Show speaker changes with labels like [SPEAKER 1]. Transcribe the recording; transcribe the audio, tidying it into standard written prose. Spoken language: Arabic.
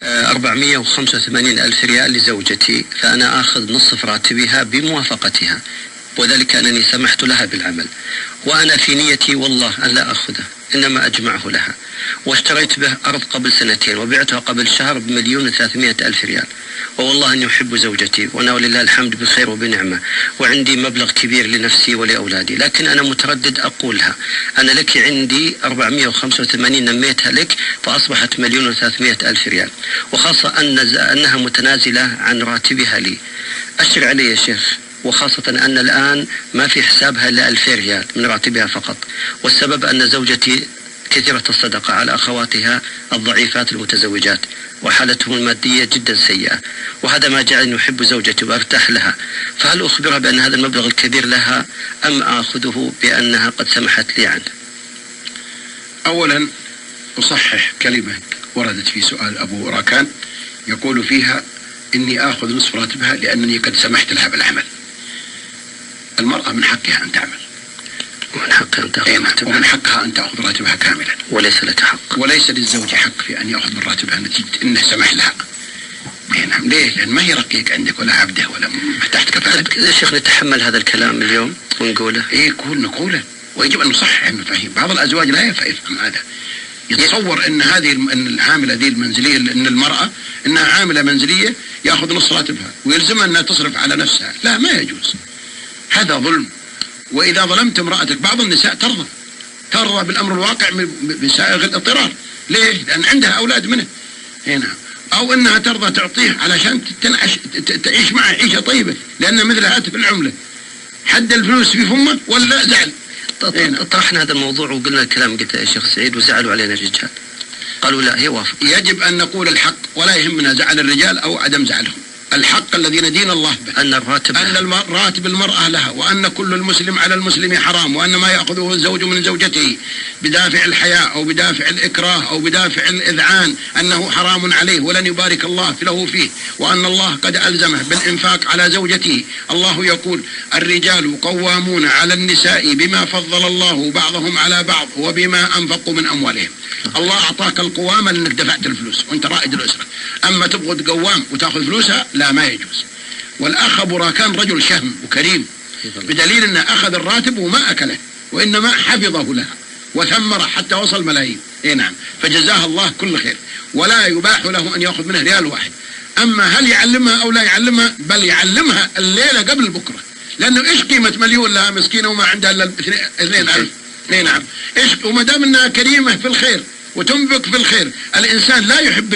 [SPEAKER 1] 485 ألف ريال لزوجتي، فأنا آخذ نصف راتبها بموافقتها، وذلك أنني سمحت لها بالعمل، وأنا في نيتي والله أن لا أخذه، إنما أجمعه لها. واشتريت به أرض قبل 2 وبعتها قبل شهر ب1,300,000 ريال، والله أني أحب زوجتي وأنا ولله الحمد بخير وبنعمة، وعندي مبلغ كبير لنفسي ولأولادي، لكن أنا متردد أقولها أنا لك عندي 485 نميتها لك فأصبحت 1,300,000 ريال، وخاصة أنها متنازلة عن راتبها لي. أشر علي يا شيخ، وخاصة أن الآن ما في حسابها إلا 2000 ريال من راتبها فقط، والسبب أن زوجتي كثيرة الصدقة على أخواتها الضعيفات المتزوجات، وحالتهم المادية جدا سيئة، وهذا ما جعلني أحب زوجتي وأرتاح لها. فهل أخبرها بأن هذا المبلغ الكبير لها، أم آخذه بأنها قد سمحت لي عنه؟
[SPEAKER 2] أولا أصحح كلمة وردت في سؤال أبو راكان، يقول فيها إني آخذ نصف راتبها لأنني قد سمحت لها بالعمل. المرأة من حقها أن تعمل،
[SPEAKER 1] ومن حقها أن تأخذ راتبها،
[SPEAKER 2] ومن حقها أن تأخذ راتبها كاملا،
[SPEAKER 1] وليس لك حق،
[SPEAKER 2] وليس للزوج حق في أن يأخذ من راتبها نتيجة إنه سمح لها. نعم. ليه؟ لأن ما هي رقيق عندك ولا عبده ولا تحت كفالتك.
[SPEAKER 1] يا شيخ نتحمل هذا الكلام اليوم ونقوله؟
[SPEAKER 2] إيه نقوله، ويجب أن نصحح المفاهيم. بعض الأزواج لا يفهم هذا، يتصور أن إن العاملة ذي المنزلية، أن المرأة إنها عاملة منزلية يأخذ نص راتبها ويلزمها أنها تصرف على نفسها. لا، ما يجوز، هذا ظلم. وإذا ظلمت امرأتك، بعض النساء ترضى بالأمر الواقع بسائغ الاضطرار. ليه؟ لأن عندها أولاد منه هنا، أو أنها ترضى تعطيه علشان تعيش معه عيشة طيبة، لأن مثل هاتف العملة حد الفلوس في فمه ولا زعل.
[SPEAKER 1] طرحنا هذا الموضوع وقلنا الكلام قلت يا شيخ سعيد، وزعلوا علينا الرجال، قالوا لا هي وافق.
[SPEAKER 2] يجب أن نقول الحق، ولا يهمنا زعل الرجال أو عدم زعلهم. الحق الذي ندين الله به
[SPEAKER 1] أن
[SPEAKER 2] راتب المرأة لها، وأن كل المسلم على المسلم حرام، وأن ما يأخذه الزوج من زوجته بدافع الحياء أو بدافع الإكراه أو بدافع الإذعان أنه حرام عليه ولن يبارك الله له فيه، وأن الله قد ألزمه بالإنفاق على زوجته. الله يقول الرجال قوامون على النساء بما فضل الله بعضهم على بعض وبما أنفقوا من أموالهم. الله أعطاك القوامة لأنك دفعت الفلوس وأنت رائد الأسرة، أما تبغى تقوام وتأخذ فلوسها لا، ما يجوز. والأخ أبو راكان رجل شهم وكريم، بدليل أنه أخذ الراتب وما أكله، وإنما حفظه لها وثمره حتى وصل ملايين. نعم، فجزاه الله كل خير، ولا يباح له أن يأخذ منه ريال واحد. أما هل يعلمها أو لا يعلمها؟ بل يعلمها الليلة قبل بكرة، لأنه إيش قيمة مليون لها مسكينة وما عندها إلا 2,000. نعم، إيش، وما دام أنها كريمة في الخير وتنفق في الخير. الإنسان لا يحب